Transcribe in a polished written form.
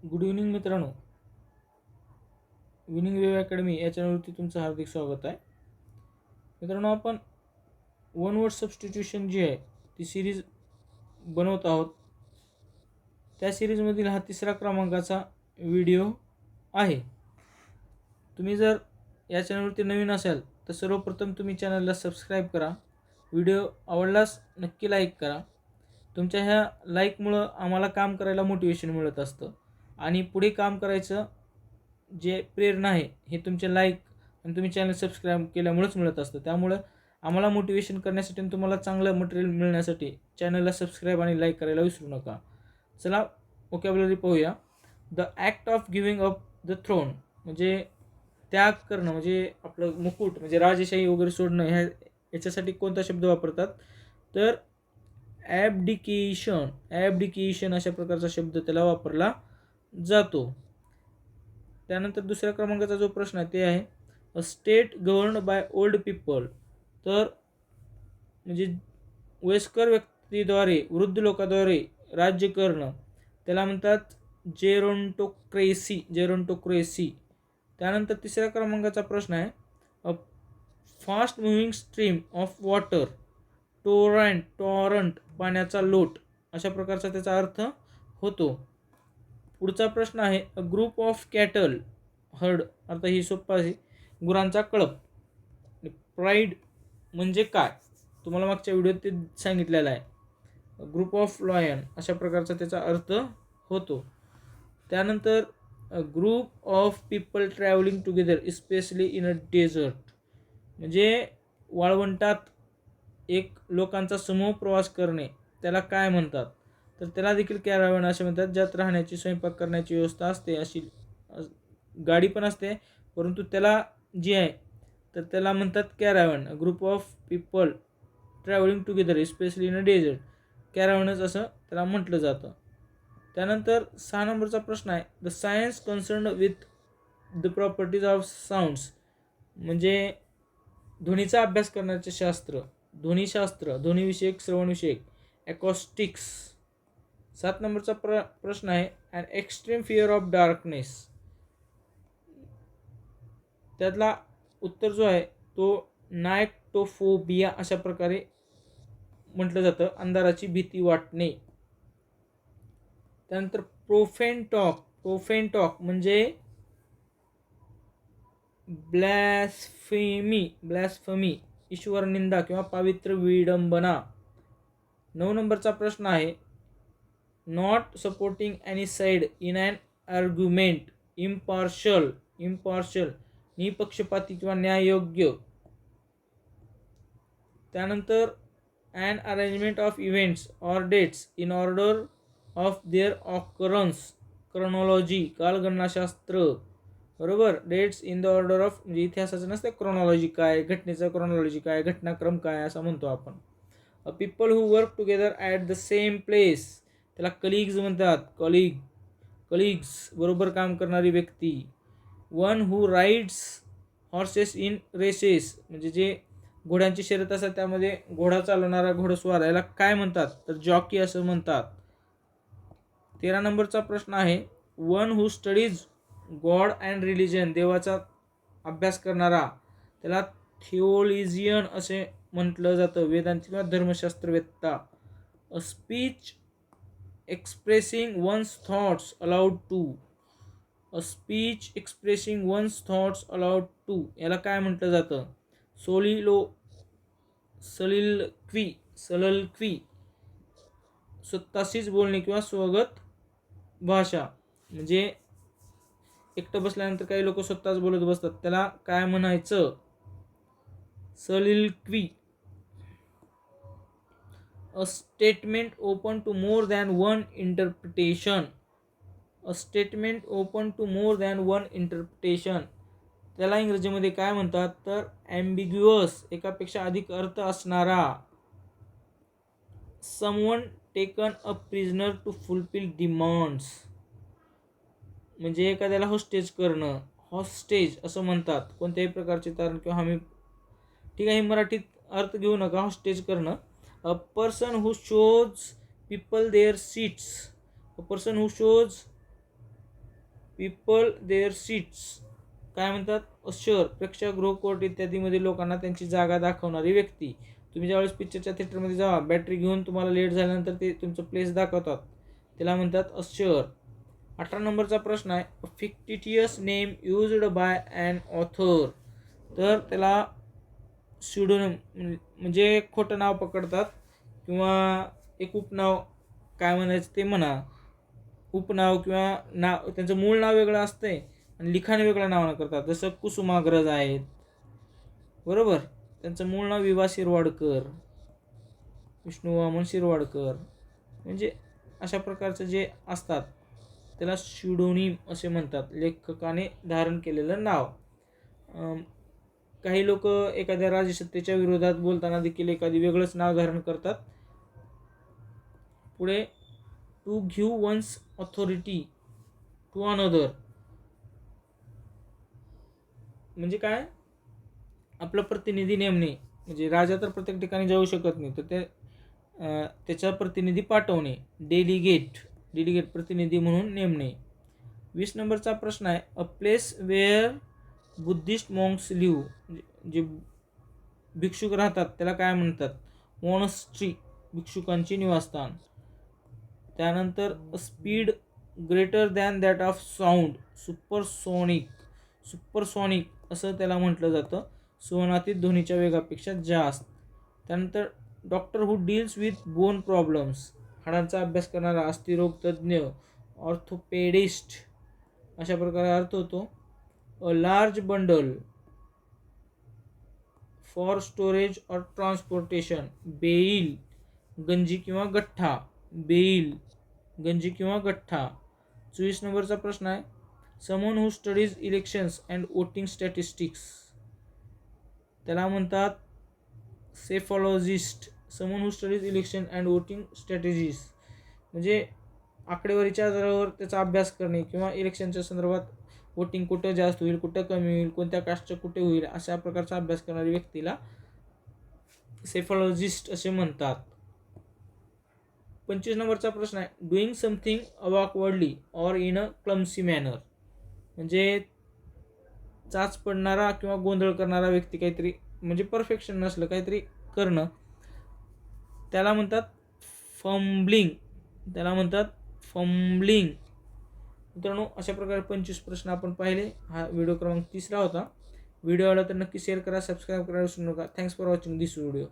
Good evening मित्रांनो. Winning wave academy या चॅनलवरती तुमचं हार्दिक स्वागत आहे. मित्रांनो, आपण वन वर्ड सबस्टिट्यूशन जी आहे ती सिरीज बनवत आहोत. त्या सिरीजमधील हा 3रा क्रमांकाचा व्हिडिओ आहे. तुम्ही जर या चॅनलवरती नवीन असाल तर सर्वप्रथम तुम्ही चॅनलला सबस्क्राईब करा. व्हिडिओ आवडल्यास नक्की लाईक करा. तुमच्या ह्या लाईकमुळं आम्हाला काम करायला मोटिवेशन मिळत असतं आणि पुढे काम करायचं जे प्रेरणा आहे हे तुमचे लाईक आणि तुम्ही चॅनल सबस्क्राईब केल्यामुळेच मिळत असतं. त्यामुळं आम्हाला मोटिवेशन करण्यासाठी आणि तुम्हाला चांगलं मटेरियल मिळण्यासाठी चॅनलला सबस्क्राईब आणि लाईक करायला विसरू नका. चला व्होकॅब्युलरी पाहूया. The act of giving up the throne म्हणजे त्याग करणं, म्हणजे आपलं मुकुट म्हणजे राजेशाही वगैरे सोडणं. याच्यासाठी कोणता शब्द वापरतात तर ॲबडिकेशन अशा प्रकारचा शब्द त्याला वापरला जातो. त्यानंतर 2ऱ्या क्रमांकाचा जो प्रश्न आहे ते आहे a state governed by old people. तर म्हणजे वयस्कर व्यक्तीद्वारे, वृद्ध लोकांद्वारे राज्य करणं त्याला म्हणतात जेरोंटोक्रेसी. त्यानंतर 3ऱ्या क्रमांकाचा प्रश्न आहे a fast moving stream of water. Torrent पाण्याचा लोट अशा प्रकारचा त्याचा अर्थ होतो. पुढचा प्रश्न आहे अ ग्रुप ऑफ कॅटल हर्ड. आता ही सोप्पा आहे, गुरांचा कळप. प्राईड म्हणजे काय तुम्हाला मागच्या व्हिडिओत ते सांगितलेलं आहे. ग्रुप ऑफ लॉयन अशा प्रकारचा त्याचा अर्थ होतो. त्यानंतर a group of people travelling together especially in a desert. म्हणजे वाळवंटात एक लोकांचा समूह प्रवास करणे त्याला काय म्हणतात तर त्याला देखील कॅरावॅन असे म्हणतात. ज्यात राहण्याची, स्वयंपाक करण्याची व्यवस्था असते, अशी गाडी पण असते, परंतु त्याला जी आहे तर त्याला म्हणतात caravan. Group of people travelling together specially in a desert, कॅरावॅनच असं त्याला म्हटलं जातं. त्यानंतर 6 नंबरचा प्रश्न आहे the science concern with the properties of sounds. म्हणजे ध्वनीचा अभ्यास करण्याचे शास्त्र, ध्वनीशास्त्र, ध्वनीविषयक, श्रवणविषयक, ॲकॉस्टिक्स. 7 नंबरचा प्रश्न आहे an extreme fear of darkness. त्यातला उत्तर जो आहे तो नायक्टोफोबिया अशा प्रकारे म्हटलं जातं, अंधाराची भीती वाटणे. त्यानंतर प्रोफेन टॉक म्हणजे ब्लॅस्फेमी, ईश्वर निंदा किंवा पावित्र विडंबना. 9 नंबरचा प्रश्न आहे not supporting any side in an argument. Impartial, निपक्षपाती किंवा न्याययोग्य. त्यानंतर an arrangement of events or dates in order of their occurrence. Chronology, कालगणनाशास्त्र. बरोबर. Dates in the order of म्हणजे इतिहासाचं नसते क्रोनॉलॉजी काय, घटनेचं क्रोनॉलॉजी काय, घटनाक्रम काय असं म्हणतो आपण. A people who work together at the same place त्याला कलिग्ज म्हणतात. कलिग्स बरोबर काम करणारी व्यक्ती. One who rides horses in races म्हणजे जे घोड्यांची शर्यत असतात त्यामध्ये घोडा चालवणारा घोडस्वार याला काय म्हणतात तर जॉकी असं म्हणतात. 13 नंबरचा प्रश्न आहे one who studies God and religion. देवाचा अभ्यास करणारा त्याला थिओलिजियन असे म्हटलं जातं, वेदांती किंवा धर्मशास्त्रवेत्ता. A speech expressing one's thoughts aloud to. A speech expressing one's thoughts aloud to याला काय म्हटलं जातं सलिलक्वी. स्वतःशीच बोलणे किंवा स्वगत भाषा. म्हणजे एकटं बसल्यानंतर काही लोक स्वतःच बोलत बसतात त्याला काय म्हणायचं soliloquy. A statement open to more than one interpretation. A statement open to more than one interpretation त्याला इंग्रजीमध्ये काय म्हणतात तर ॲम्बिग्युअस, एकापेक्षा अधिक अर्थ असणारा. Someone taken a prisoner to fulfil demands म्हणजे एखाद्याला हॉस्टेज करणं, हॉस्टेज असं म्हणतात कोणत्याही प्रकारचे तारण किंवा हमी. ठीक आहे, मराठीत अर्थ घेऊ नका. हॉस्टेज करणं. A person who shows people their seats. A person who shows people their seats काय म्हणतात, अश्योर प्रेक्षागृह, कोर्ट इत्यादीमध्ये लोकांना त्यांची जागा दाखवणारी व्यक्ती. तुम्ही ज्यावेळेस पिक्चरच्या थिएटरमध्ये जावा, बॅटरी घेऊन तुम्हाला लेट झाल्यानंतर ते तुमचं प्लेस दाखवतात, त्याला म्हणतात अश्योर. 18 नंबरचा प्रश्न आहे, fictitious name used by an author. तर त्याला स्युडोनिम म्हणजे खोटं नाव पकडतात किंवा एक उपनाव काय म्हणायचं ते म्हणा, उपनाव किंवा नाव, त्यांचं मूळ नाव वेगळं असतंय आणि लिखाण वेगळ्या नावानं करतात. जसं कुसुमाग्रज आहेत, बरोबर, त्यांचं मूळ नाव विभा शिरवाडकर, विष्णू वामन शिरवाडकर. म्हणजे अशा प्रकारचं जे असतात त्याला स्युडोनिम असे म्हणतात, लेखकाने धारण केलेलं नाव. काही लोक एखाद्या राजसत्तेच्या विरोधात बोलताना देखील एखादी वेगळंच नाव धारण करतात. पुढे to give one's authority to another म्हणजे काय, आपलं प्रतिनिधी नेमणे. म्हणजे राजा तर प्रत्येक ठिकाणी जाऊ शकत नाही, तर त्याचा प्रतिनिधी पाठवणे, डेलिगेट प्रतिनिधी म्हणून नेमणे. 20 नंबरचा प्रश्न आहे, a place where Buddhist monks live. जे भिक्षुक राहतात त्याला काय म्हणतात, मॉनस्ट्री, भिक्षुकांची निवासस्थान. त्यानंतर speed greater than that of sound, supersonic असं त्याला म्हटलं जातं, सुवनातीत ध्वनीच्या वेगापेक्षा जास्त. त्यानंतर doctor who deals with bone problems, हाडांचा अभ्यास करणारा, अस्थिरोग तज्ज्ञ, ऑर्थोपेडिस्ट अशा प्रकारे अर्थ होतो. A large bundle for storage और ट्रान्सपोर्टेशन, बेईल, गंजी किंवा गठ्ठा, बेईल, गंजी किंवा गठ्ठा. 24 नंबरचा प्रश्न आहे, someone who studies elections and voting statistics, त्याला म्हणतात psephologist. Someone who studies election and voting strategies म्हणजे आकडेवारीच्या आधारावर त्याचा अभ्यास करणे किंवा इलेक्शनच्या संदर्भात वोटिंग कुठं जास्त होईल, कुठं कमी होईल, कोणत्या कास्टचं कुठे होईल, अशा प्रकारचा अभ्यास करणाऱ्या व्यक्तीला सेफॉलॉजिस्ट असे म्हणतात. 25 नंबरचा प्रश्न आहे, doing something awkwardly or in a clumsy manner म्हणजे चाच पडणारा किंवा गोंधळ करणारा व्यक्ती, काहीतरी म्हणजे परफेक्शन नसलं काहीतरी करणं, त्याला म्हणतात फंबलिंग, मित्रांनो अशा प्रकारे 25 प्रश्न आपण पाहिले. हा व्हिडिओ क्रमांक 3 होता. व्हिडिओ आवडला तर नक्की शेअर करा, सबस्क्राईब करायला विसरू नका. Thanks for watching this video.